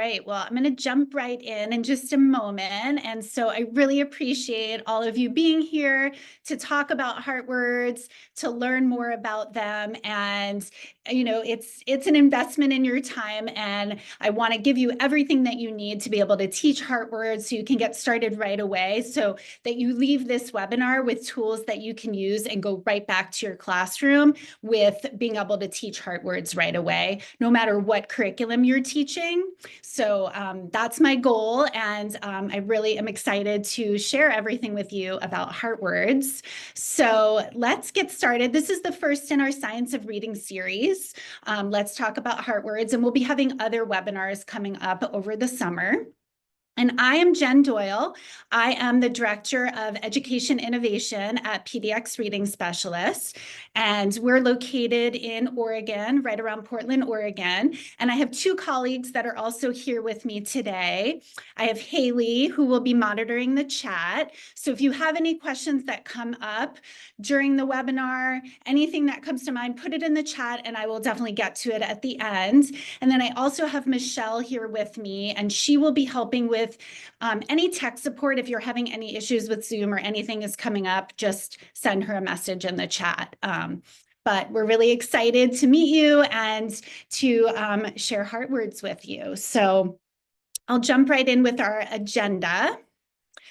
right, well, I'm going to jump right in just a moment. And so I really appreciate all of you being here to talk about heart words, to learn more about them. And, you know, it's an investment in your time. And I want to give you everything that you need to be able to teach heart words so you can get started right away, so that you leave this webinar with tools that you can use and go right back to your classroom with being able to teach heart words right away, no matter what curriculum you're teaching. So that's my goal, and I really am excited to share everything with you about heart words. So let's get started. This is the first in our Science of Reading series. Let's talk about heart words, and we'll be having other webinars coming up over the summer. And I am Jen Doyle. I am the Director of Education Innovation at PDX Reading Specialists. And we're located in Oregon, right around Portland, Oregon. And I have two colleagues that are also here with me today. I have Haley, who will be monitoring the chat. So if you have any questions that come up during the webinar, anything that comes to mind, put it in the chat and I will definitely get to it at the end. And then I also have Michelle here with me, and she will be helping with any tech support. If you're having any issues with Zoom or anything is coming up, just send her a message in the chat. But we're really excited to meet you and to share heart words with you. So I'll jump right in with our agenda.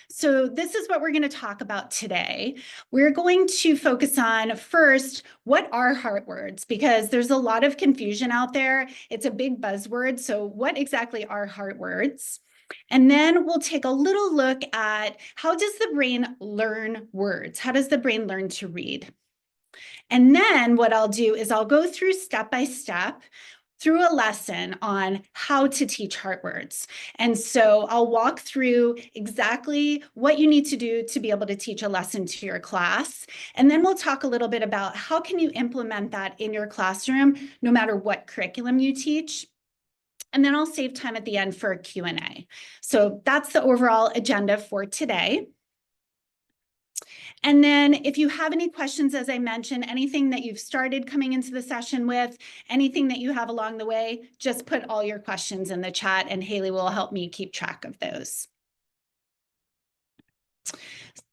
So this is what we're going to talk about today. We're going to focus on first, what are heart words? Because there's a lot of confusion out there. It's a big buzzword. So what exactly are heart words? And then we'll take a little look at, how does the brain learn words? How does the brain learn to read? And then what I'll do is I'll go through step by step through a lesson on how to teach heart words. And so I'll walk through exactly what you need to do to be able to teach a lesson to your class. And then we'll talk a little bit about how can you implement that in your classroom, no matter what curriculum you teach. And then I'll save time at the end for a Q&A. So that's the overall agenda for today. And then if you have any questions, as I mentioned, anything that you've started coming into the session with, anything that you have along the way, just put all your questions in the chat and Haley will help me keep track of those.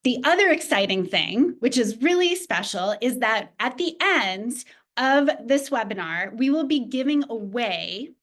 The other exciting thing, which is really special, is that at the end of this webinar, we will be giving away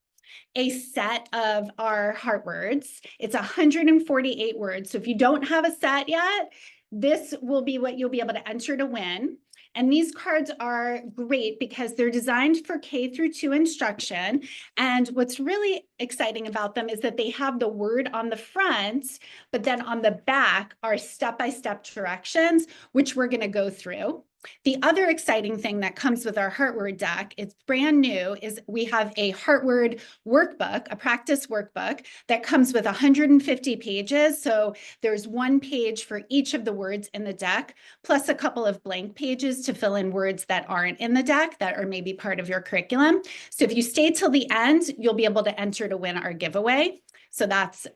a set of our heart words. It's 148 words. So if you don't have a set yet, this will be what you'll be able to enter to win. And these cards are great because they're designed for K through 2 instruction. And what's really exciting about them is that they have the word on the front, but then on the back are step-by-step directions, which we're going to go through. The other exciting thing that comes with our heart word deck, it's brand new, is we have a heart word workbook, a practice workbook that comes with 150 pages. So there's one page for each of the words in the deck, plus a couple of blank pages to fill in words that aren't in the deck that are maybe part of your curriculum. So if you stay till the end, you'll be able to enter to win our giveaway. So that's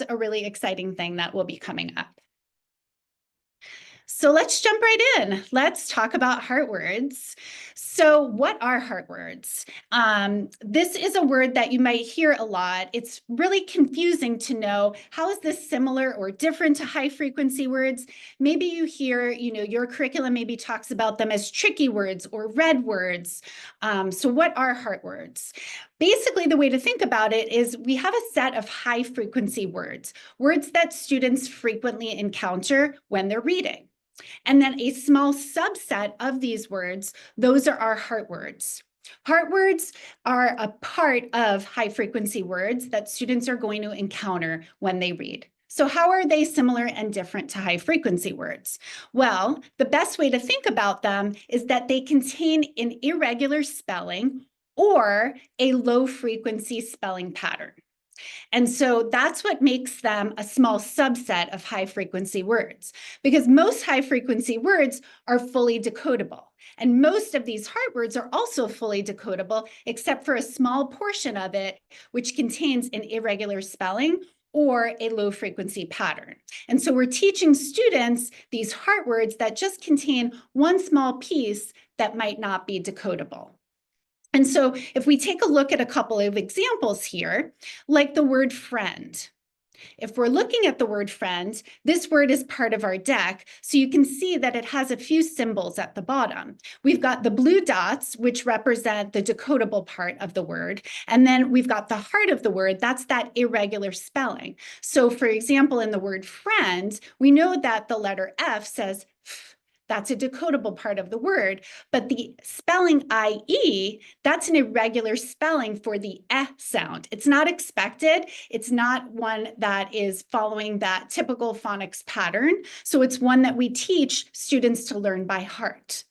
a really exciting thing that will be coming up. So let's jump right in. Let's talk about heart words. So what are heart words? This is a word that you might hear a lot. It's really confusing to know, how is this similar or different to high frequency words? Maybe you hear, your curriculum maybe talks about them as tricky words or red words. So what are heart words? Basically, the way to think about it is we have a set of high frequency words, words that students frequently encounter when they're reading. And then a small subset of these words, those are our heart words. Heart words are a part of high frequency words that students are going to encounter when they read. So how are they similar and different to high frequency words? Well, the best way to think about them is that they contain an irregular spelling or a low frequency spelling pattern. And so that's what makes them a small subset of high frequency words, because most high frequency words are fully decodable. And most of these heart words are also fully decodable, except for a small portion of it, which contains an irregular spelling or a low frequency pattern. And so we're teaching students these heart words that just contain one small piece that might not be decodable. And so if we take a look at a couple of examples here, like the word friend. If we're looking at the word friend, this word is part of our deck, so you can see that it has a few symbols at the bottom. We've got the blue dots, which represent the decodable part of the word, and then we've got the heart of the word, that's that irregular spelling. So for example, in the word friend, we know that the letter F says f. That's a decodable part of the word, but the spelling IE, that's an irregular spelling for the eh sound. It's not expected. It's not one that is following that typical phonics pattern. So it's one that we teach students to learn by heart.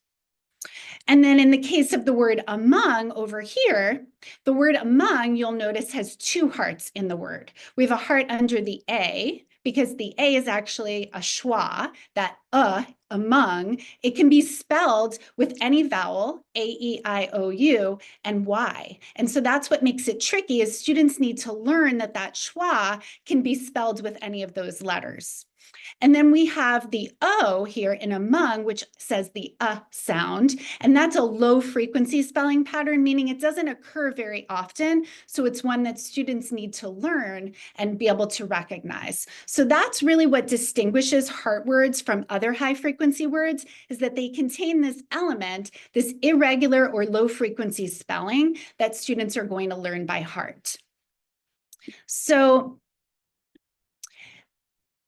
And then in the case of the word among over here, the word among, you'll notice, has two hearts in the word. We have a heart under the A, because the A is actually a schwa, that among. It can be spelled with any vowel, A, E, I, O, U, and Y. And so that's what makes it tricky, is students need to learn that that schwa can be spelled with any of those letters. And then we have the O here in among, which says the sound, and that's a low frequency spelling pattern, meaning it doesn't occur very often. So it's one that students need to learn and be able to recognize. So that's really what distinguishes heart words from other high frequency words, is that they contain this element, this irregular or low frequency spelling that students are going to learn by heart. So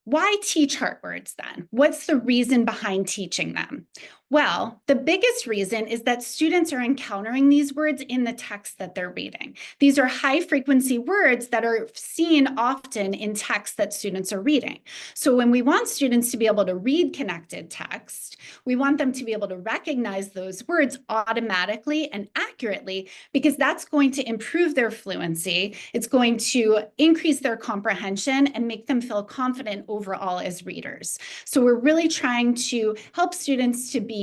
why teach heart words then? What's the reason behind teaching them? Well, the biggest reason is that students are encountering these words in the text that they're reading. These are high frequency words that are seen often in text that students are reading. So when we want students to be able to read connected text, we want them to be able to recognize those words automatically and accurately, because that's going to improve their fluency. It's going to increase their comprehension and make them feel confident overall as readers. So we're really trying to help students to be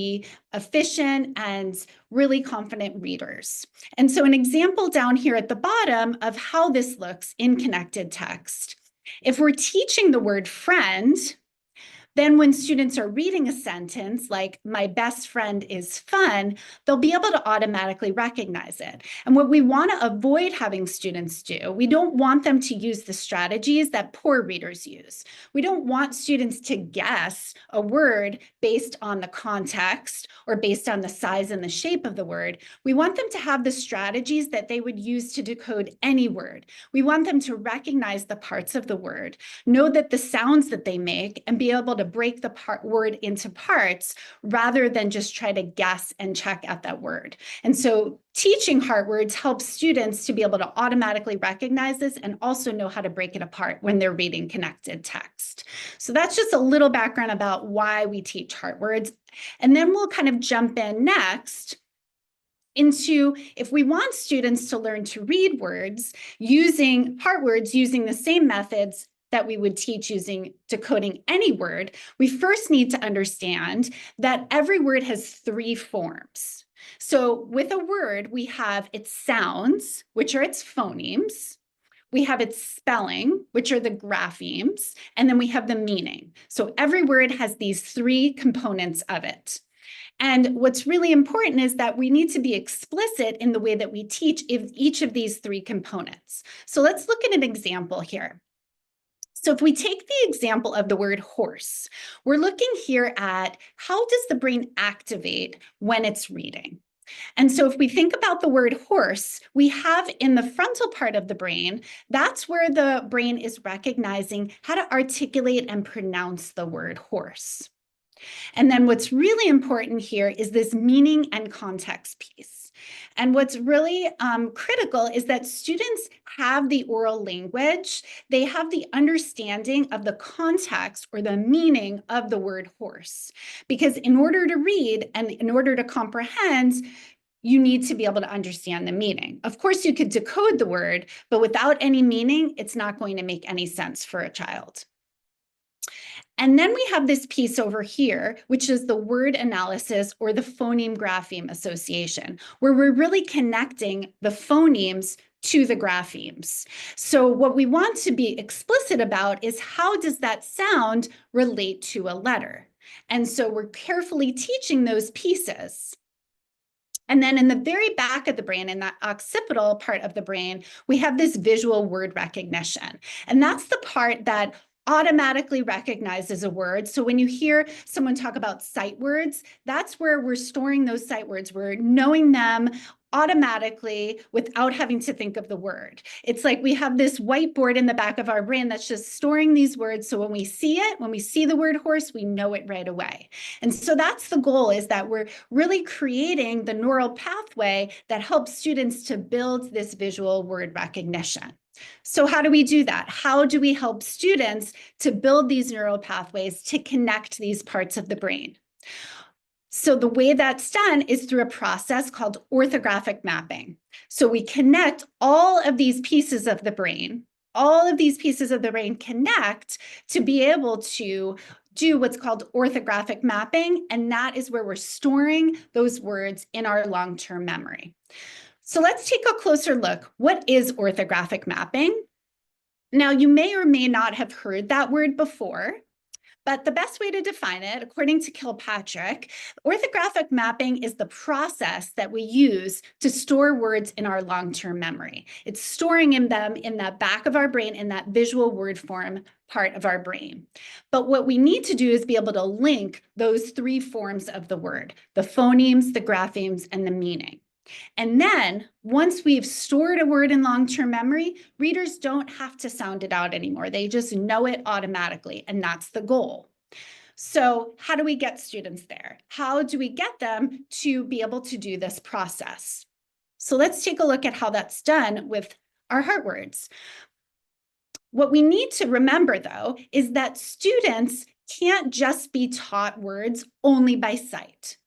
efficient and really confident readers. And so an example down here at the bottom of how this looks in connected text. If we're teaching the word friend, then when students are reading a sentence like, my best friend is fun, they'll be able to automatically recognize it. And what we want to avoid having students do, we don't want them to use the strategies that poor readers use. We don't want students to guess a word based on the context or based on the size and the shape of the word. We want them to have the strategies that they would use to decode any word. We want them to recognize the parts of the word, know that the sounds that they make, and be able to break the word into parts rather than just try to guess and check at that word. And so teaching heart words helps students to be able to automatically recognize this and also know how to break it apart when they're reading connected text. So that's just a little background about why we teach heart words. And then we'll kind of jump in next into, if we want students to learn to read words using heart words, using the same methods that we would teach using decoding any word, we first need to understand that every word has three forms. So with a word, we have its sounds, which are its phonemes. We have its spelling, which are the graphemes, and then we have the meaning. So every word has these three components of it. And what's really important is that we need to be explicit in the way that we teach each of these three components. So let's look at an example here. So if we take the example of the word horse, we're looking here at how does the brain activate when it's reading? And so if we think about the word horse, we have in the frontal part of the brain, that's where the brain is recognizing how to articulate and pronounce the word horse. And then what's really important here is this meaning and context piece. And what's really critical is that students have the oral language, they have the understanding of the context or the meaning of the word horse. Because in order to read and in order to comprehend, you need to be able to understand the meaning. Of course, you could decode the word, but without any meaning, it's not going to make any sense for a child. And then we have this piece over here, which is the word analysis or the phoneme-grapheme association, where we're really connecting the phonemes to the graphemes. So what we want to be explicit about is how does that sound relate to a letter? And so we're carefully teaching those pieces. And then in the very back of the brain, in that occipital part of the brain, we have this visual word recognition. And that's the part that automatically recognizes a word. So when you hear someone talk about sight words, that's where we're storing those sight words. We're knowing them automatically without having to think of the word. It's like we have this whiteboard in the back of our brain that's just storing these words. So when we see it, when we see the word horse, we know it right away. And so that's the goal, is that we're really creating the neural pathway that helps students to build this visual word recognition. So how do we do that? How do we help students to build these neural pathways to connect these parts of the brain? So the way that's done is through a process called orthographic mapping. So we connect all of these pieces of the brain. All of these pieces of the brain connect to be able to do what's called orthographic mapping, and that is where we're storing those words in our long-term memory. So let's take a closer look. What is orthographic mapping? Now, you may or may not have heard that word before, but the best way to define it, according to Kilpatrick, orthographic mapping is the process that we use to store words in our long-term memory. It's storing them in the back of our brain, in that visual word form part of our brain. But what we need to do is be able to link those three forms of the word: the phonemes, the graphemes, and the meaning. And then once we've stored a word in long-term memory, readers don't have to sound it out anymore. They just know it automatically, and that's the goal. So how do we get students there? How do we get them to be able to do this process? So let's take a look at how that's done with our heart words. What we need to remember, though, is that students can't just be taught words only by sight.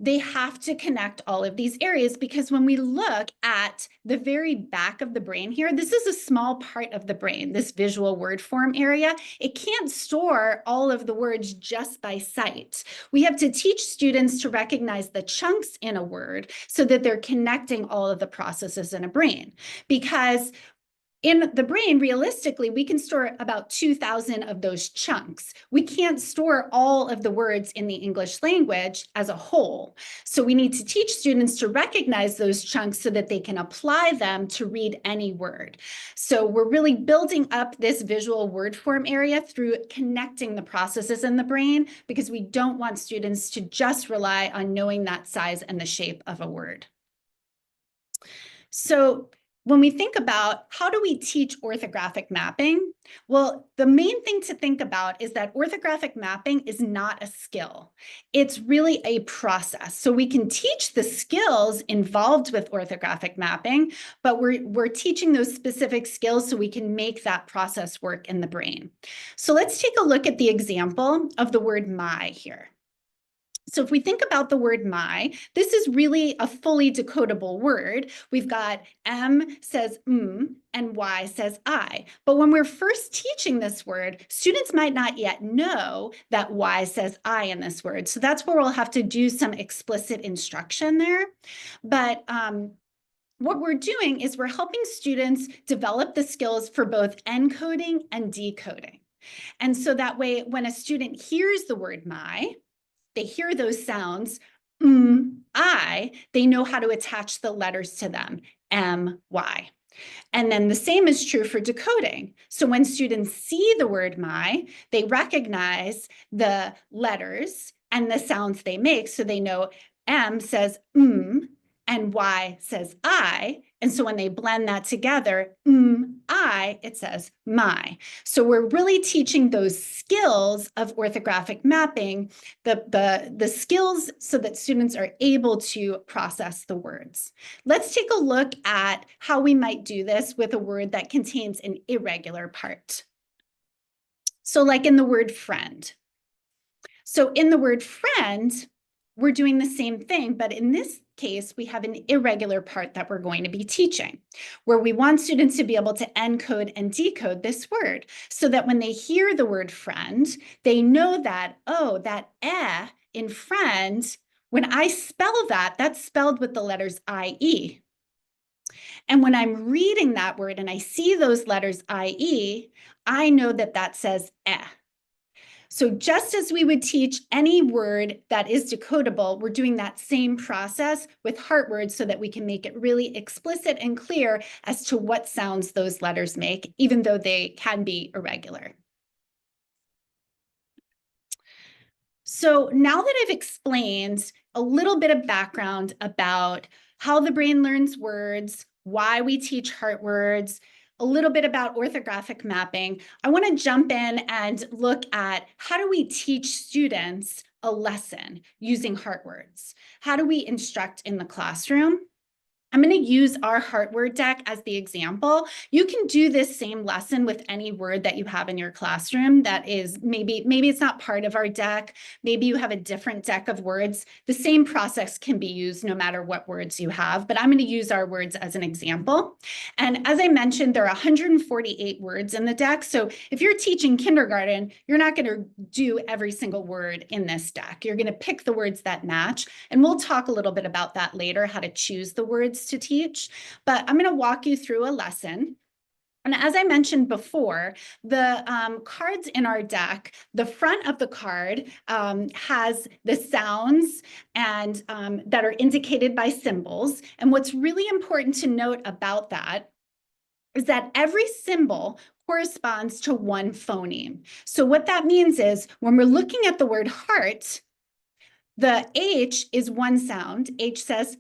They have to connect all of these areas, because when we look at the very back of the brain here, this is a small part of the brain, this visual word form area. It can't store all of the words just by sight. We have to teach students to recognize the chunks in a word so that they're connecting all of the processes in a brain. Because in the brain, realistically, we can store about 2,000 of those chunks. We can't store all of the words in the English language as a whole. So we need to teach students to recognize those chunks so that they can apply them to read any word. So we're really building up this visual word form area through connecting the processes in the brain, because we don't want students to just rely on knowing that size and the shape of a word. So when we think about how do we teach orthographic mapping, well, the main thing to think about is that orthographic mapping is not a skill. It's really a process. So we can teach the skills involved with orthographic mapping, but we're teaching those specific skills so we can make that process work in the brain. So let's take a look at the example of the word my here. So if we think about the word my, this is really a fully decodable word. We've got M says and Y says I. But when we're first teaching this word, students might not yet know that Y says I in this word. So that's where we'll have to do some explicit instruction there. But what we're doing is we're helping students develop the skills for both encoding and decoding. And so that way, when a student hears the word my, they hear those sounds, I, they know how to attach the letters to them, M, Y. And then the same is true for decoding. So when students see the word my, they recognize the letters and the sounds they make. So they know M says and Y says I. And so when they blend that together, I, it says my. So we're really teaching those skills of orthographic mapping, the skills so that students are able to process the words. Let's take a look at how we might do this with a word that contains an irregular part. So like in the word friend. So in the word friend, we're doing the same thing, but in this case, we have an irregular part that we're going to be teaching, where we want students to be able to encode and decode this word so that when they hear the word friend, they know that, oh, that eh in friend, when I spell that, that's spelled with the letters I-E. And when I'm reading that word and I see those letters I-E, I know that that says eh. So just as we would teach any word that is decodable, we're doing that same process with heart words so that we can make it really explicit and clear as to what sounds those letters make, even though they can be irregular. So now that I've explained a little bit of background about how the brain learns words, why we teach heart words, a little bit about orthographic mapping, I want to jump in and look at how do we teach students a lesson using heart words? How do we instruct in the classroom? I'm going to use our heart word deck as the example. You can do this same lesson with any word that you have in your classroom that is maybe it's not part of our deck. Maybe you have a different deck of words. The same process can be used no matter what words you have, but I'm going to use our words as an example. And as I mentioned, there are 148 words in the deck. So if you're teaching kindergarten, you're not going to do every single word in this deck. You're going to pick the words that match. And we'll talk a little bit about that later, how to choose the words to teach, but I'm going to walk you through a lesson. And as I mentioned before, the cards in our deck, the front of the card has the sounds and that are indicated by symbols. And what's really important to note about that is that every symbol corresponds to one phoneme. So what that means is when we're looking at the word heart, the H is one sound. H says,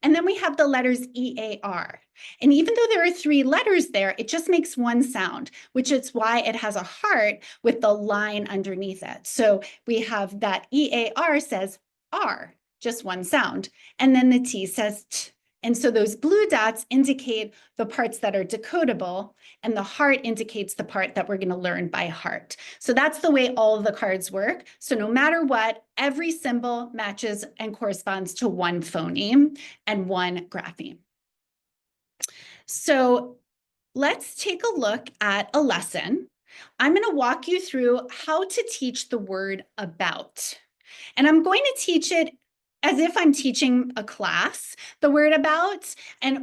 and then we have the letters E-A-R. And even though there are 3 letters there, it just makes one sound, which is why it has a heart with the line underneath it. So we have that E-A-R says R, just one sound. And then the T says T. And so those blue dots indicate the parts that are decodable, and the heart indicates the part that we're going to learn by heart. So that's the way all of the cards work. So no matter what, every symbol matches and corresponds to one phoneme and one grapheme. So let's take a look at a lesson. I'm going to walk you through how to teach the word about. And I'm going to teach it as if I'm teaching a class, the word about,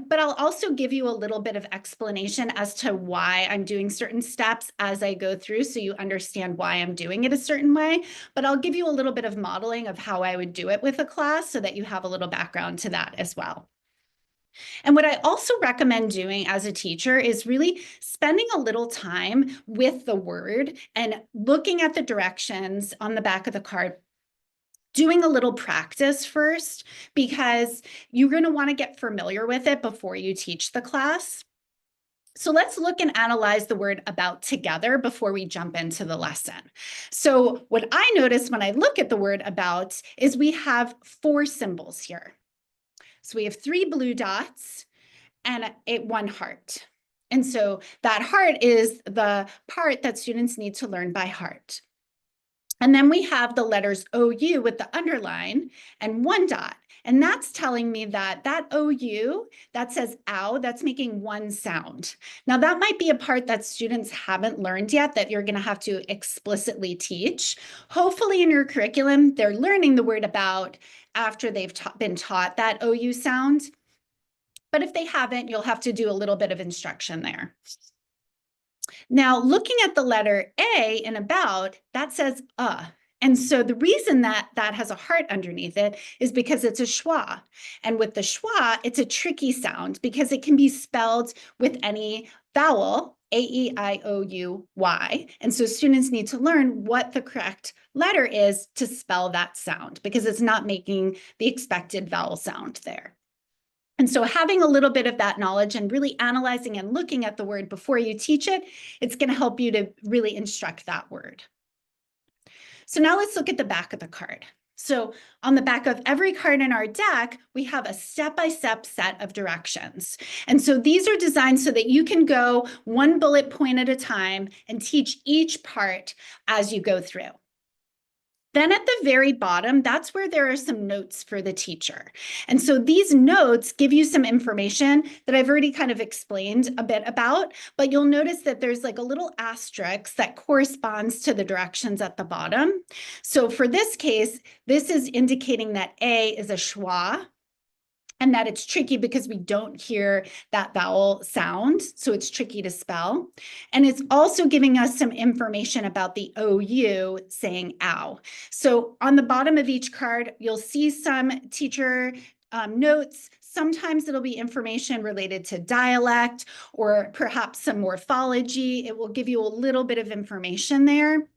but I'll also give you a little bit of explanation as to why I'm doing certain steps as I go through so you understand why I'm doing it a certain way. But I'll give you a little bit of modeling of how I would do it with a class so that you have a little background to that as well. And what I also recommend doing as a teacher is really spending a little time with the word and looking at the directions on the back of the card, doing a little practice first, because you're going to want to get familiar with it before you teach the class. So let's look and analyze the word about together before we jump into the lesson. So what I notice when I look at the word about is we have 4 symbols here. So we have 3 blue dots and one heart. And so that heart is the part that students need to learn by heart. And then we have the letters OU with the underline and 1 dot. And that's telling me that that OU, that says ow, that's making one sound. Now that might be a part that students haven't learned yet that you're going to have to explicitly teach. Hopefully in your curriculum, they're learning the word about after they've been taught that OU sound. But if they haven't, you'll have to do a little bit of instruction there. Now, looking at the letter A in about, that says And so the reason that that has a heart underneath it is because it's a schwa. And with the schwa, it's a tricky sound because it can be spelled with any vowel, A-E-I-O-U-Y. And so students need to learn what the correct letter is to spell that sound because it's not making the expected vowel sound there. And so having a little bit of that knowledge and really analyzing and looking at the word before you teach it, it's going to help you to really instruct that word. So now let's look at the back of the card. So on the back of every card in our deck, we have a step-by-step set of directions. And so these are designed so that you can go one bullet point at a time and teach each part as you go through. Then at the very bottom, that's where there are some notes for the teacher. And so these notes give you some information that I've already kind of explained a bit about, but you'll notice that there's like a little asterisk that corresponds to the directions at the bottom. So for this case, this is indicating that A is a schwa, and that it's tricky because we don't hear that vowel sound, so it's tricky to spell. And it's also giving us some information about the OU saying ow. So on the bottom of each card, you'll see some teacher notes. Sometimes it'll be information related to dialect or perhaps some morphology. It will give you a little bit of information there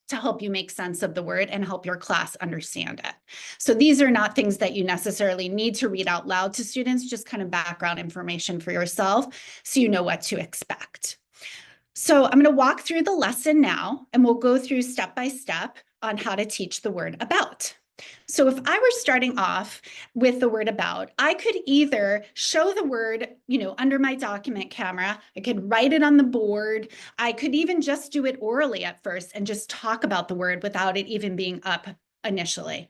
to help you make sense of the word and help your class understand it. So these are not things that you necessarily need to read out loud to students, just kind of background information for yourself so you know what to expect. So I'm going to walk through the lesson now, and we'll go through step by step on how to teach the word about. So if I were starting off with the word about, I could either show the word, under my document camera. I could write it on the board. I could even just do it orally at first and just talk about the word without it even being up initially.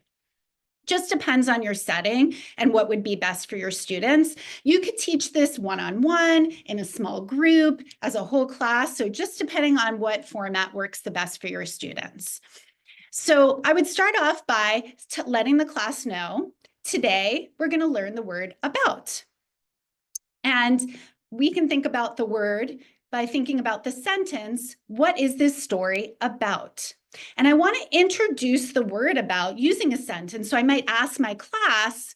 Just depends on your setting and what would be best for your students. You could teach this one-on-one, in a small group, as a whole class. So just depending on what format works the best for your students. So I would start off by letting the class know, today we're going to learn the word about. And we can think about the word by thinking about the sentence, what is this story about? And I want to introduce the word about using a sentence. So I might ask my class,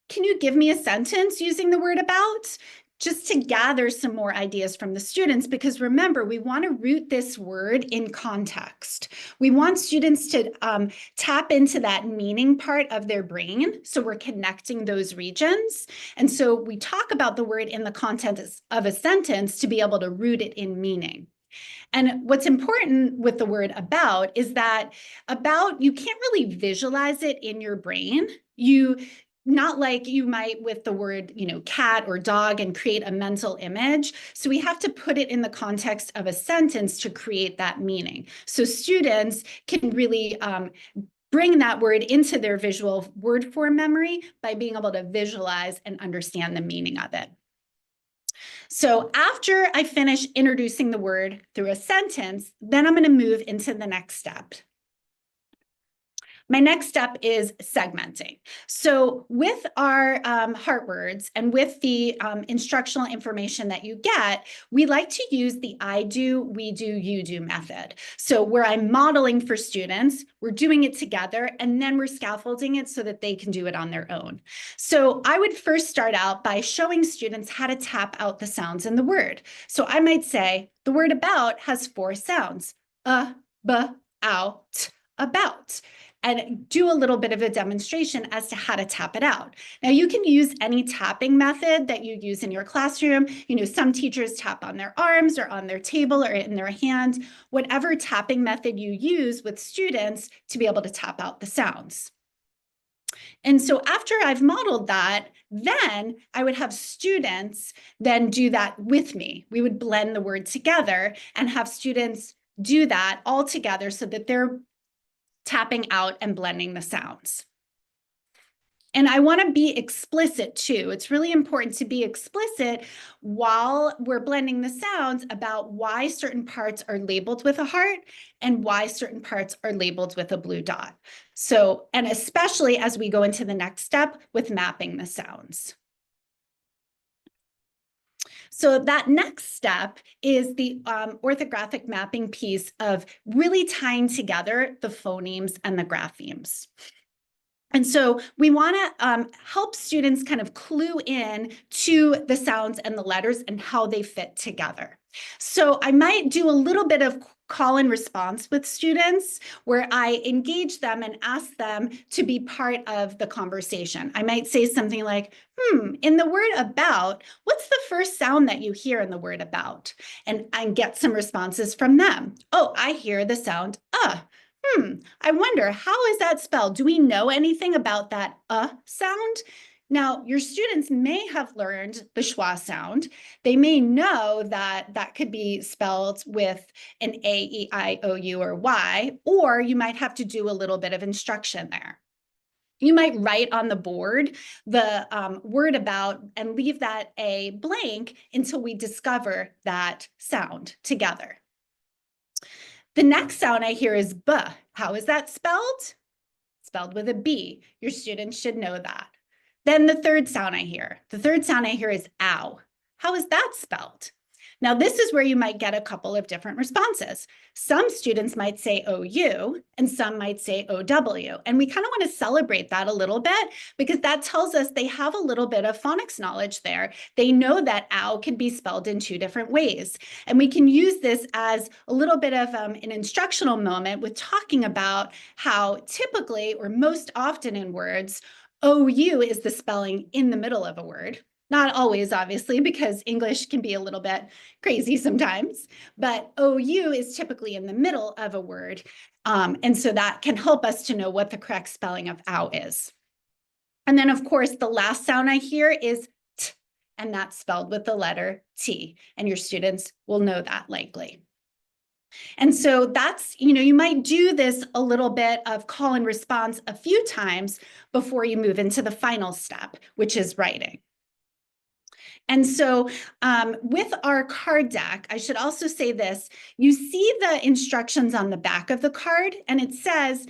can you give me a sentence using the word about? Just to gather some more ideas from the students, because remember, we want to root this word in context. We want students to tap into that meaning part of their brain, so we're connecting those regions. And so we talk about the word in the context of a sentence to be able to root it in meaning. And what's important with the word about is that about, you can't really visualize it in your brain. Not like you might with the word, cat or dog and create a mental image. So we have to put it in the context of a sentence to create that meaning. So students can really bring that word into their visual word form memory by being able to visualize and understand the meaning of it. So after I finish introducing the word through a sentence, then I'm going to move into the next step. My next step is segmenting. So with our heart words and with the instructional information that you get, we like to use the I do, we do, you do method. So where I'm modeling for students, we're doing it together, and then we're scaffolding it so that they can do it on their own. So I would first start out by showing students how to tap out the sounds in the word. So I might say, the word about has 4 sounds, b, out, about, and do a little bit of a demonstration as to how to tap it out. Now, you can use any tapping method that you use in your classroom. Some teachers tap on their arms or on their table or in their hand, whatever tapping method you use with students to be able to tap out the sounds. And so after I've modeled that, then I would have students then do that with me. We would blend the word together and have students do that all together so that they're tapping out and blending the sounds. And I want to be explicit too. It's really important to be explicit while we're blending the sounds about why certain parts are labeled with a heart and why certain parts are labeled with a blue dot. So, and especially as we go into the next step with mapping the sounds. So that next step is the orthographic mapping piece of really tying together the phonemes and the graphemes. And so we want to help students kind of clue in to the sounds and the letters and how they fit together. So I might do a little bit of call and response with students where I engage them and ask them to be part of the conversation. I might say something like, in the word about, what's the first sound that you hear in the word about? And get some responses from them. Oh, I hear the sound I wonder, how is that spelled? Do we know anything about that sound? Now, your students may have learned the schwa sound. They may know that that could be spelled with an A, E, I, O, U, or Y, or you might have to do a little bit of instruction there. You might write on the board the word about and leave that A blank until we discover that sound together. The next sound I hear is B. How is that spelled? Spelled with a B. Your students should know that. Then the third sound I hear. The third sound I hear is ow. How is that spelled? Now, this is where you might get a couple of different responses. Some students might say OU and some might say OW. And we kind of want to celebrate that a little bit because that tells us they have a little bit of phonics knowledge there. They know that ow can be spelled in two different ways. And we can use this as a little bit of an instructional moment with talking about how typically or most often in words, OU is the spelling in the middle of a word. Not always, obviously, because English can be a little bit crazy sometimes, but OU is typically in the middle of a word. And so that can help us to know what the correct spelling of ow is. And then, of course, the last sound I hear is t, and that's spelled with the letter T. And your students will know that likely. And so that's, you might do this a little bit of call and response a few times before you move into the final step, which is writing. And so with our card deck, I should also say this, you see the instructions on the back of the card, and it says,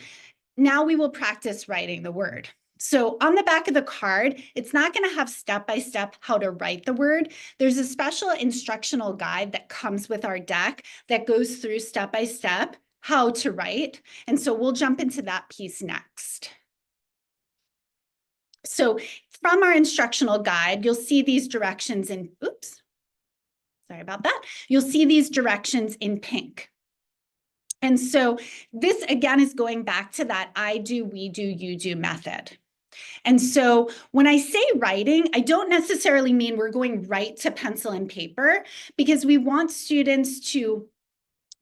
now we will practice writing the word. So on the back of the card, it's not going to have step-by-step how to write the word. There's a special instructional guide that comes with our deck that goes through step-by-step how to write. And so we'll jump into that piece next. So from our instructional guide, you'll see these directions in, oops, sorry about that. You'll see these directions in pink. And so this again is going back to that I do, we do, you do method. And so when I say writing, I don't necessarily mean we're going right to pencil and paper because we want students to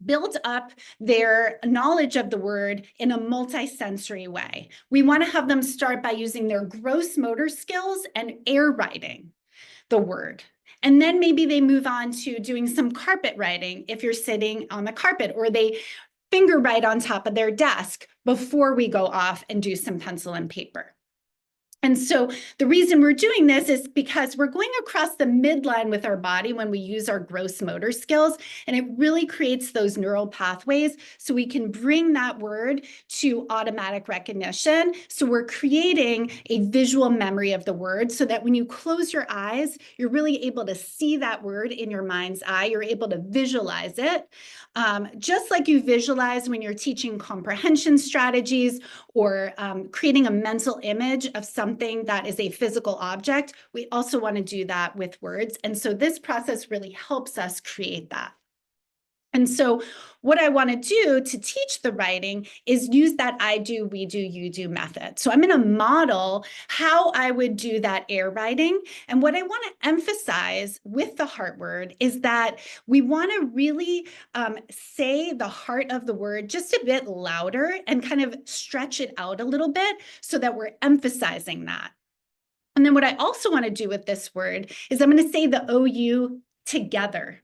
build up their knowledge of the word in a multisensory way. We want to have them start by using their gross motor skills and air writing the word. And then maybe they move on to doing some carpet writing if you're sitting on the carpet, or they finger write on top of their desk before we go off and do some pencil and paper. And so the reason we're doing this is because we're going across the midline with our body when we use our gross motor skills, and it really creates those neural pathways so we can bring that word to automatic recognition. So we're creating a visual memory of the word so that when you close your eyes, you're really able to see that word in your mind's eye. You're able to visualize it. Just like you visualize when you're teaching comprehension strategies or creating a mental image of something that is a physical object, we also want to do that with words. And so this process really helps us create that. And so what I want to do to teach the writing is use that I do, we do, you do method. So I'm going to model how I would do that air writing. And what I want to emphasize with the heart word is that we want to really say the heart of the word just a bit louder and kind of stretch it out a little bit so that we're emphasizing that. And then what I also want to do with this word is I'm going to say the OU together.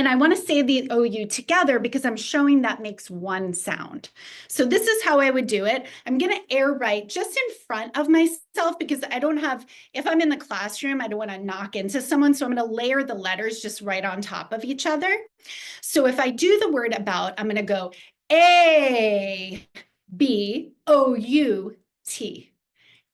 And I want to say the OU together because I'm showing that makes one sound. So this is how I would do it. I'm going to air write just in front of myself because I don't have, if I'm in the classroom, I don't want to knock into someone. So I'm going to layer the letters just right on top of each other. So if I do the word about, I'm going to go A, B, O, U, T.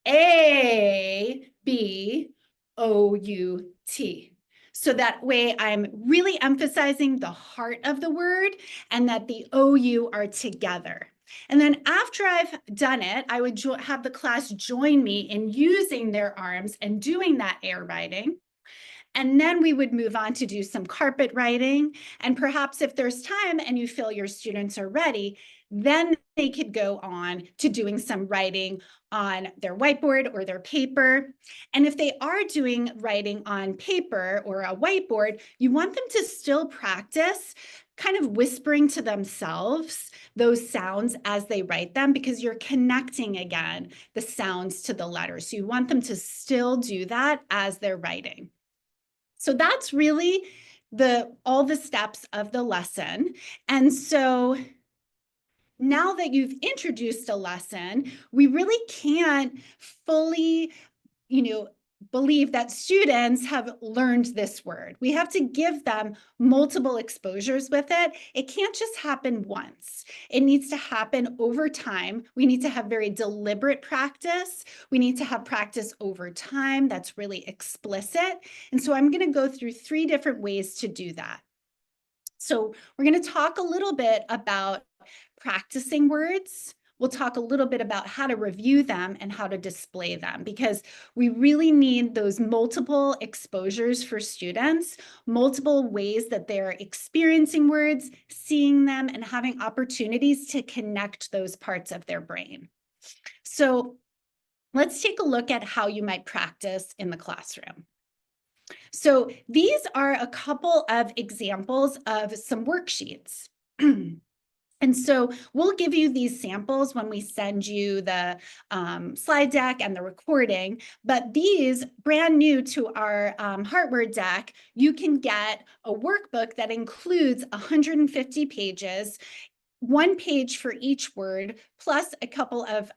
A, B, O, U, T. So that way I'm really emphasizing the heart of the word and that the OU are together. And then after I've done it, I would have the class join me in using their arms and doing that air writing. And then we would move on to do some carpet writing. And perhaps if there's time and you feel your students are ready, then they could go on to doing some writing on their whiteboard or their paper. And if they are doing writing on paper or a whiteboard, you want them to still practice kind of whispering to themselves those sounds as they write them, because you're connecting again the sounds to the letters. So you want them to still do that as they're writing. So that's really all the steps of the lesson. And so now that you've introduced a lesson, we really can't fully, believe that students have learned this word. We have to give them multiple exposures with it. It can't just happen once. It needs to happen over time. We need to have very deliberate practice. We need to have practice over time that's really explicit. And so I'm going to go through 3 different ways to do that. So we're going to talk a little bit about practicing words. We'll talk a little bit about how to review them and how to display them, because we really need those multiple exposures for students, multiple ways that they're experiencing words, seeing them, and having opportunities to connect those parts of their brain. So let's take a look at how you might practice in the classroom. So these are a couple of examples of some worksheets. And so we'll give you these samples when we send you the slide deck and the recording, but these, brand new to our HeartWord deck, you can get a workbook that includes 150 pages, 1 page for each word, plus a couple of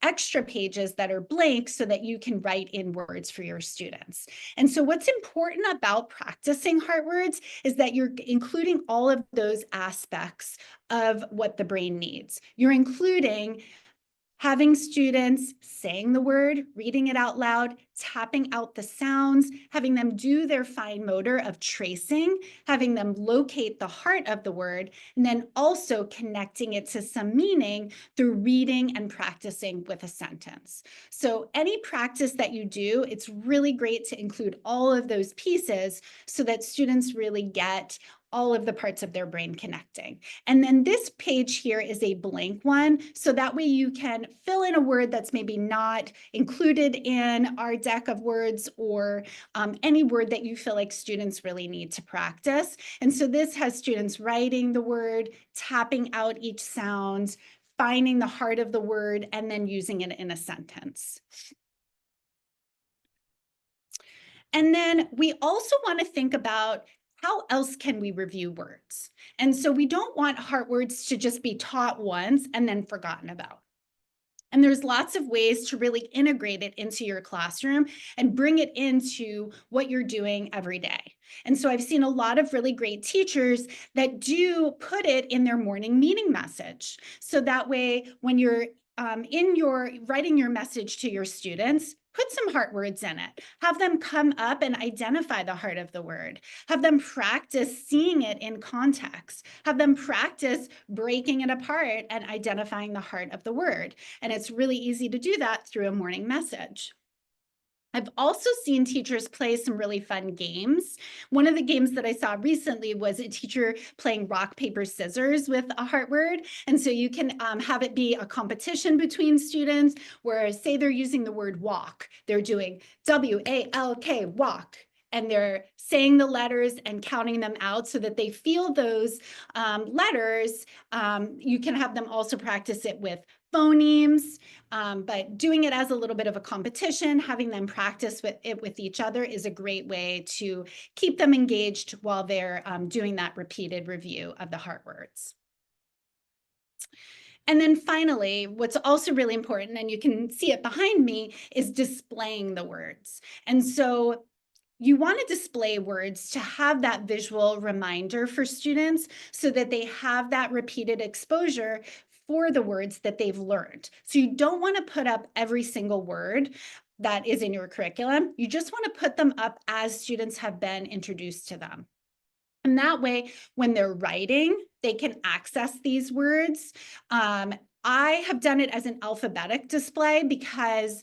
extra pages that are blank so that you can write in words for your students. And so what's important about practicing HeartWords is that you're including all of those aspects of what the brain needs. You're including having students saying the word, reading it out loud, tapping out the sounds, having them do their fine motor of tracing, having them locate the heart of the word, and then also connecting it to some meaning through reading and practicing with a sentence. So any practice that you do, it's really great to include all of those pieces so that students really get all of the parts of their brain connecting. And then this page here is a blank one. So that way you can fill in a word that's maybe not included in our deck of words, or any word that you feel like students really need to practice. And so this has students writing the word, tapping out each sound, finding the heart of the word, and then using it in a sentence. And then we also want to think about how else can we review words? And so we don't want heart words to just be taught once and then forgotten about. And there's lots of ways to really integrate it into your classroom and bring it into what you're doing every day. And so I've seen a lot of really great teachers that do put it in their morning meeting message. So that way, when you're writing your message to your students, put some heart words in it. Have them come up and identify the heart of the word. Have them practice seeing it in context. Have them practice breaking it apart and identifying the heart of the word. And it's really easy to do that through a morning message. I've also seen teachers play some really fun games. One of the games that I saw recently was a teacher playing rock, paper, scissors with a heart word. And so you can have it be a competition between students where, say they're using the word walk, they're doing W-A-L-K, walk. And they're saying the letters and counting them out so that they feel those letters. You can have them also practice it with phonemes, but doing it as a little bit of a competition, having them practice with each other is a great way to keep them engaged while they're doing that repeated review of the heart words. And then finally, what's also really important, and you can see it behind me, is displaying the words. And so you want to display words to have that visual reminder for students so that they have that repeated exposure for the words that they've learned. So you don't want to put up every single word that is in your curriculum. You just want to put them up as students have been introduced to them. And that way, when they're writing, they can access these words. I have done it as an alphabetic display because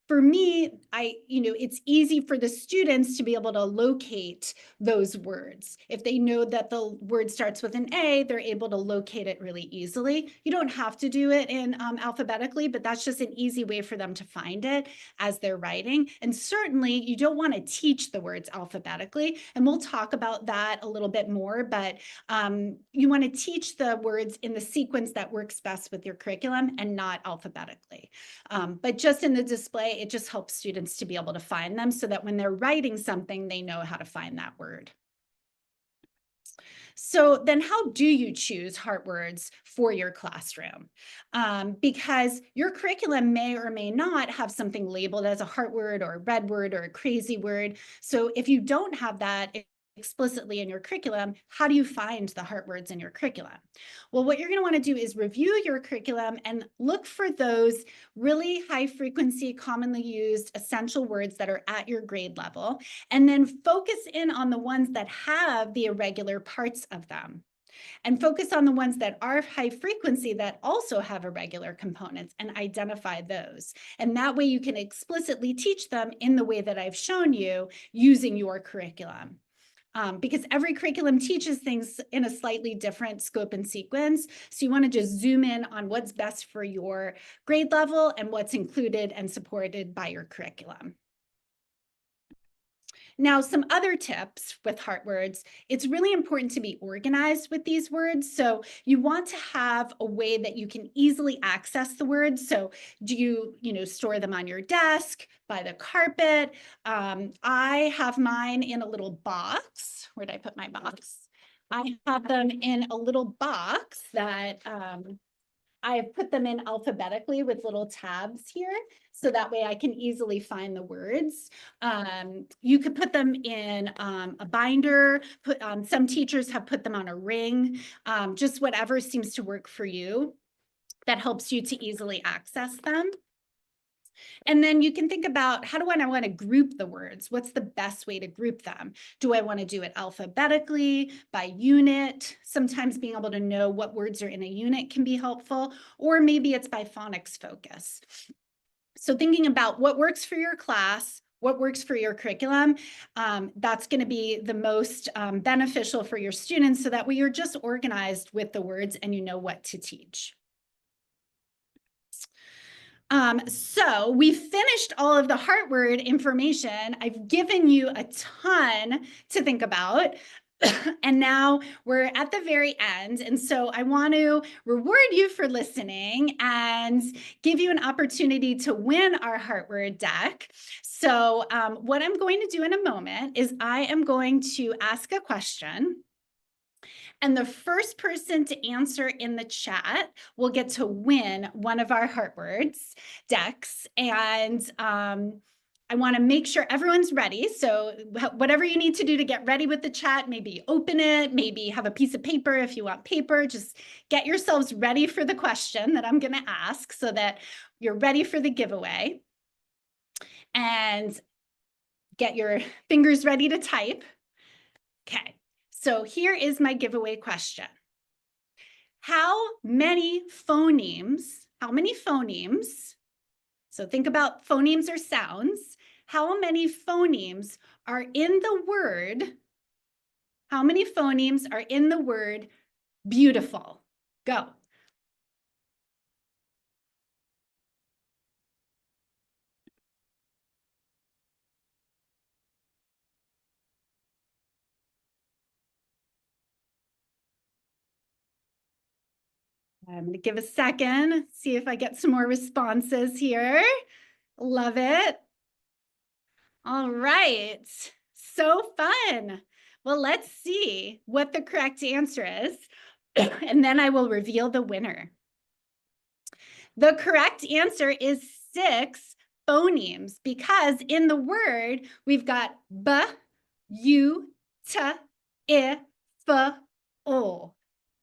for me, it's easy for the students to be able to locate those words. If they know that the word starts with an A, they're able to locate it really easily. You don't have to do it in alphabetically, but that's just an easy way for them to find it as they're writing. And certainly you don't want to teach the words alphabetically. And we'll talk about that a little bit more, but you want to teach the words in the sequence that works best with your curriculum and not alphabetically. But just in the display, it just helps students to be able to find them so that when they're writing something, they know how to find that word. So then how do you choose heart words for your classroom? Because your curriculum may or may not have something labeled as a heart word or a red word or a crazy word. So if you don't have that explicitly in your curriculum, how do you find the heart words in your curriculum? Well, what you're going to want to do is review your curriculum and look for those really high frequency, commonly used essential words that are at your grade level, and then focus in on the ones that have the irregular parts of them, and focus on the ones that are high frequency that also have irregular components and identify those. And that way you can explicitly teach them in the way that I've shown you using your curriculum. Because every curriculum teaches things in a slightly different scope and sequence. So you want to just zoom in on what's best for your grade level and what's included and supported by your curriculum. Now, some other tips with heart words, it's really important to be organized with these words. So you want to have a way that you can easily access the words. So do you store them on your desk, by the carpet? I have mine in a little box. Where did I put my box? I have them in a little box that I've put them in alphabetically with little tabs here, so that way I can easily find the words. You could put them in a binder, some teachers have put them on a ring, just whatever seems to work for you that helps you to easily access them. And then you can think about, how do I want to group the words? What's the best way to group them? Do I want to do it alphabetically, by unit? Sometimes being able to know what words are in a unit can be helpful, or maybe it's by phonics focus. So thinking about what works for your class, what works for your curriculum, that's going to be the most beneficial for your students, so that way you're just organized with the words and you know what to teach. So we finished all of the heart word information. I've given you a ton to think about. And now we're at the very end. And so I want to reward you for listening and give you an opportunity to win our heart word deck. So what I'm going to do in a moment is I am going to ask a question. And the first person to answer in the chat will get to win one of our heart words decks. And I want to make sure everyone's ready. So whatever you need to do to get ready with the chat, maybe open it, maybe have a piece of paper if you want paper, just get yourselves ready for the question that I'm going to ask so that you're ready for the giveaway. And get your fingers ready to type. Okay. So here is my giveaway question. How many phonemes, so think about phonemes or sounds, how many phonemes are in the word, beautiful? Go. I'm going to give a second, see if I get some more responses here. Love it. All right. So fun. Well, let's see what the correct answer is, and then I will reveal the winner. The correct answer is 6 phonemes, because in the word, we've got b, u, t, I, f, o.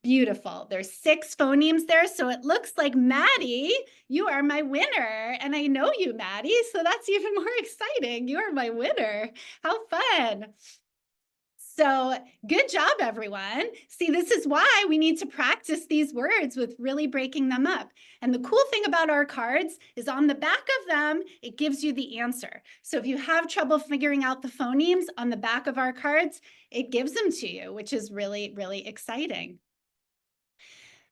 Beautiful. There's 6 phonemes there. So it looks like Maddie, you are my winner. And I know you, Maddie. So that's even more exciting. You are my winner. How fun. So good job, everyone. See, this is why we need to practice these words with really breaking them up. And the cool thing about our cards is on the back of them, it gives you the answer. So if you have trouble figuring out the phonemes on the back of our cards, it gives them to you, which is really, really exciting.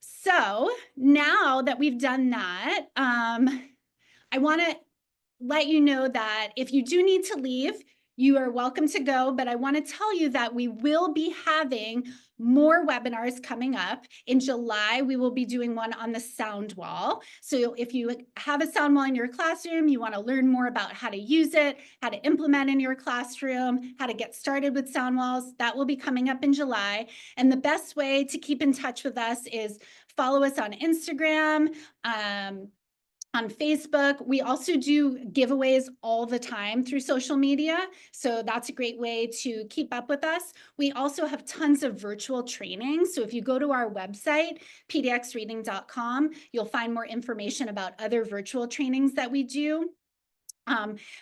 So now that we've done that, I want to let you know that if you do need to leave, you are welcome to go, but I want to tell you that we will be having more webinars coming up. In July, we will be doing one on the sound wall. So if you have a sound wall in your classroom, you want to learn more about how to use it, how to implement in your classroom, how to get started with sound walls, that will be coming up in July. And the best way to keep in touch with us is follow us on Instagram, on Facebook. We also do giveaways all the time through social media. So that's a great way to keep up with us. We also have tons of virtual training. So if you go to our website, pdxreading.com, you'll find more information about other virtual trainings that we do.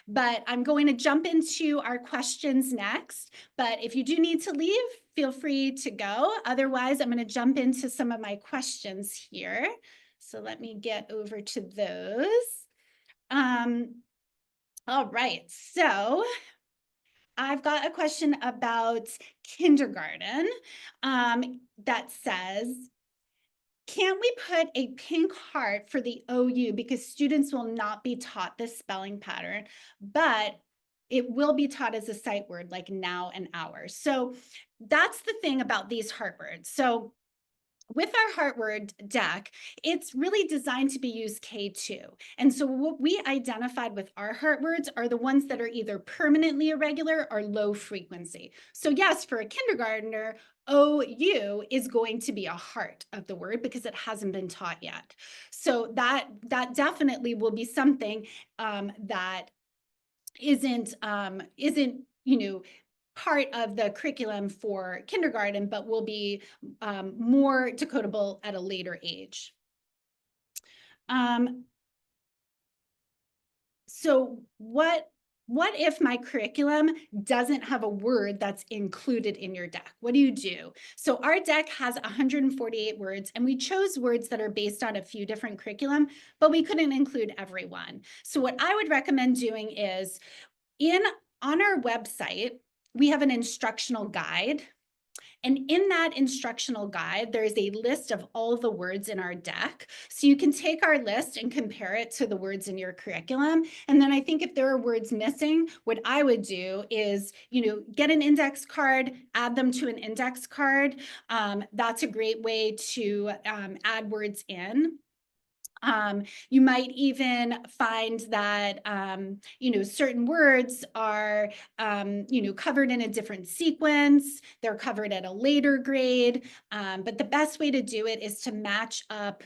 But I'm going to jump into our questions next. But if you do need to leave, feel free to go. Otherwise, I'm going to jump into some of my questions here. So let me get over to those. All right, so I've got a question about kindergarten that says, can we put a pink heart for the OU because students will not be taught this spelling pattern, but it will be taught as a sight word like now and hours. So that's the thing about these heart words. So with our heart word deck, it's really designed to be used K2. And so what we identified with our heart words are the ones that are either permanently irregular or low frequency. So yes, for a kindergartner, OU is going to be a heart of the word because it hasn't been taught yet. So that definitely will be something that isn't part of the curriculum for kindergarten, but will be more decodable at a later age. So what if my curriculum doesn't have a word that's included in your deck? What do you do? So our deck has 148 words, and we chose words that are based on a few different curriculum, but we couldn't include everyone. So what I would recommend doing is on our website, we have an instructional guide. And in that instructional guide, there's a list of all the words in our deck. So you can take our list and compare it to the words in your curriculum. And then I think if there are words missing, what I would do is, get an index card, add them to an index card. That's a great way to add words in. You might even find that, certain words are, covered in a different sequence. They're covered at a later grade. But the best way to do it is to match up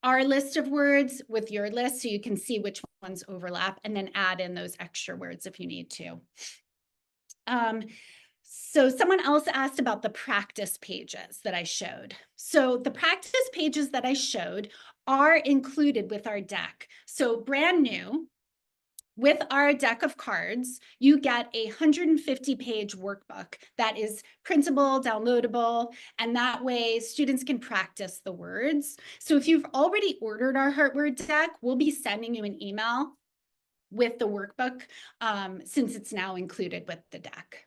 our list of words with your list so you can see which ones overlap and then add in those extra words if you need to. So someone else asked about the practice pages that I showed. So the practice pages that I showed are included with our deck. So brand new, with our deck of cards, you get a 150-page workbook that is printable, downloadable, and that way students can practice the words. So if you've already ordered our Heart Word deck, we'll be sending you an email with the workbook since it's now included with the deck.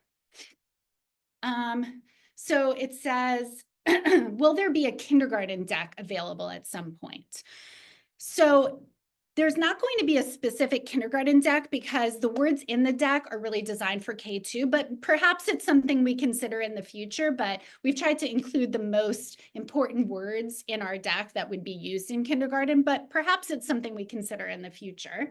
So it says, will there be a kindergarten deck available at some point? So there's not going to be a specific kindergarten deck because the words in the deck are really designed for K2, but perhaps it's something we consider in the future, but we've tried to include the most important words in our deck that would be used in kindergarten, but perhaps it's something we consider in the future.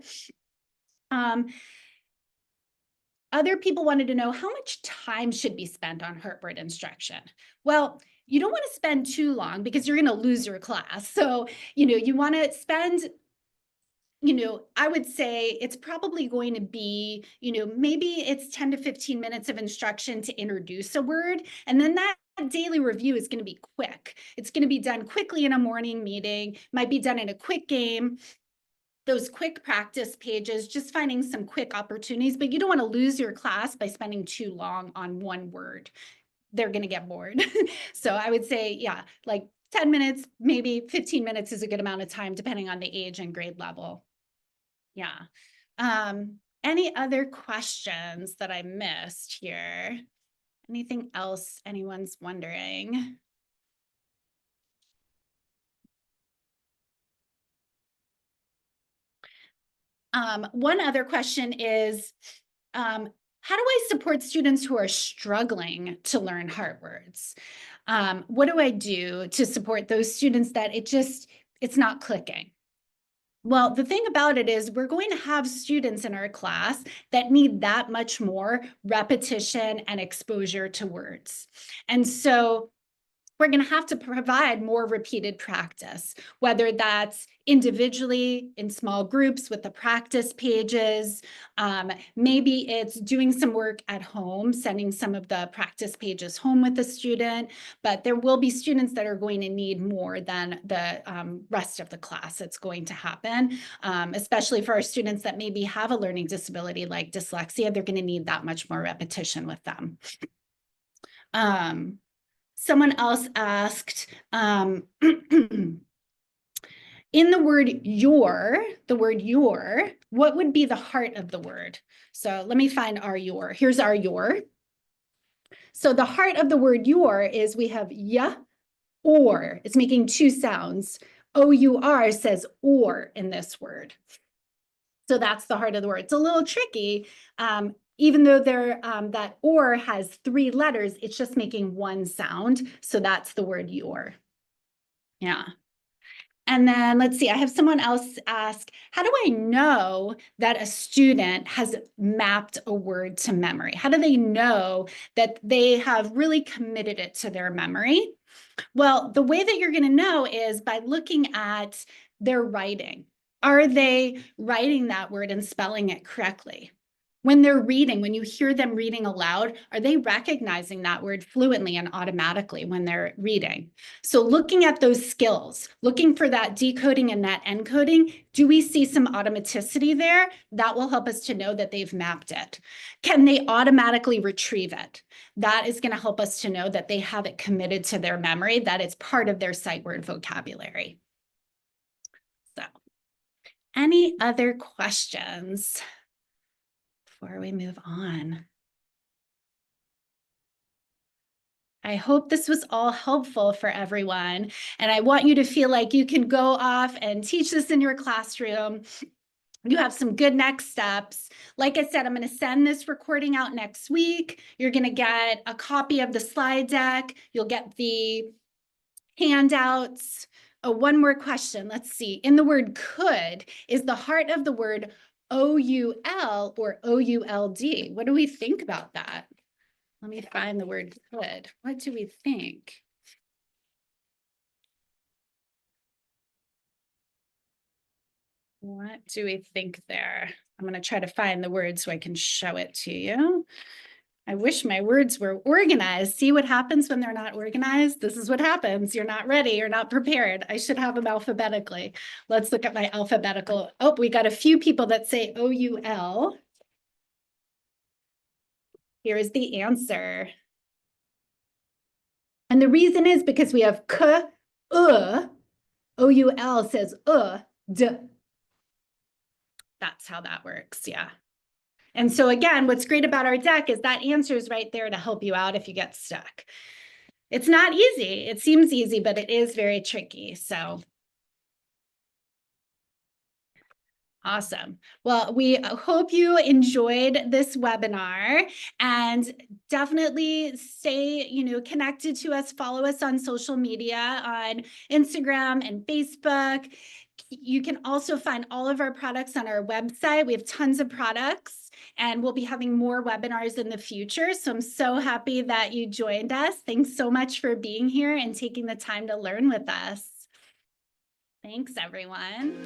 Other people wanted to know how much time should be spent on heart word instruction. Well, you don't want to spend too long because you're going to lose your class. So, you want to spend, I would say it's probably going to be, maybe it's 10 to 15 minutes of instruction to introduce a word. And then that daily review is going to be quick. It's going to be done quickly in a morning meeting, might be done in a quick game. Those quick practice pages, just finding some quick opportunities, but you don't want to lose your class by spending too long on one word. They're going to get bored. So I would say, yeah, like 10 minutes, maybe 15 minutes is a good amount of time, depending on the age and grade level. Yeah. Any other questions that I missed here? Anything else anyone's wondering? One other question is, how do I support students who are struggling to learn heart words? What do I do to support those students that it's not clicking? Well, the thing about it is we're going to have students in our class that need that much more repetition and exposure to words. And so we're going to have to provide more repeated practice, whether that's individually in small groups with the practice pages. Maybe it's doing some work at home, sending some of the practice pages home with the student, but there will be students that are going to need more than the rest of the class. It's going to happen, especially for our students that maybe have a learning disability like dyslexia. They're going to need that much more repetition with them. Someone else asked, in the word your, what would be the heart of the word? So let me find our your. Here's our your. So the heart of the word your is we have ya, or. It's making two sounds. O-U-R says or in this word. So that's the heart of the word. It's a little tricky. Even though that or has 3 letters, it's just making one sound. So that's the word your. Yeah. And then let's see, I have someone else ask, how do I know that a student has mapped a word to memory? How do they know that they have really committed it to their memory? Well, the way that you're going to know is by looking at their writing. Are they writing that word and spelling it correctly? When they're reading, when you hear them reading aloud, are they recognizing that word fluently and automatically when they're reading? So looking at those skills, looking for that decoding and that encoding, do we see some automaticity there? That will help us to know that they've mapped it. Can they automatically retrieve it? That is going to help us to know that they have it committed to their memory, that it's part of their sight word vocabulary. So, any other questions before we move on? I hope this was all helpful for everyone. And I want you to feel like you can go off and teach this in your classroom. You have some good next steps. Like I said, I'm going to send this recording out next week. You're going to get a copy of the slide deck. You'll get the handouts. Oh, one more question. Let's see. In the word could, is the heart of the word O-U-L or O-U-L-D? What do we think about that? Let me find the word could. What do we think? What do we think there? I'm going to try to find the word so I can show it to you. I wish my words were organized. See what happens when they're not organized? This is what happens. You're not ready. You're not prepared. I should have them alphabetically. Let's look at my alphabetical. Oh, we got a few people that say O-U-L. Here is the answer. And the reason is because we have k, O-U-L says d. That's how that works, yeah. And so again, what's great about our deck is that answer is right there to help you out if you get stuck. It's not easy. It seems easy, but it is very tricky. So awesome. Well, we hope you enjoyed this webinar, and definitely stay, connected to us. Follow us on social media on Instagram and Facebook. You can also find all of our products on our website. We have tons of products, and we'll be having more webinars in the future. So I'm so happy that you joined us. Thanks so much for being here and taking the time to learn with us. Thanks, everyone.